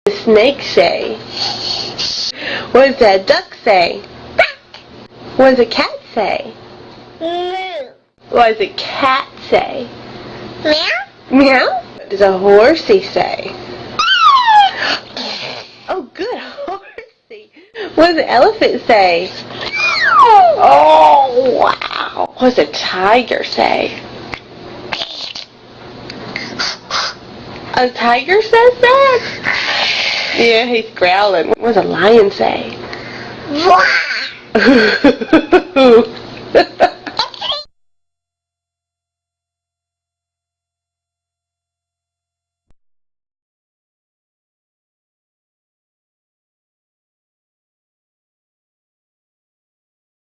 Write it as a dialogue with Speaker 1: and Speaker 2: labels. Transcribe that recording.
Speaker 1: the snake say? What does that duck say? What does a cat say? What does a cat say?
Speaker 2: Meow.
Speaker 1: Meow? What does a horsey say? Oh, good, horsey. What does an elephant say? Oh, wow. What does a tiger say? A tiger says that? Yeah, he's growling. What does a lion say?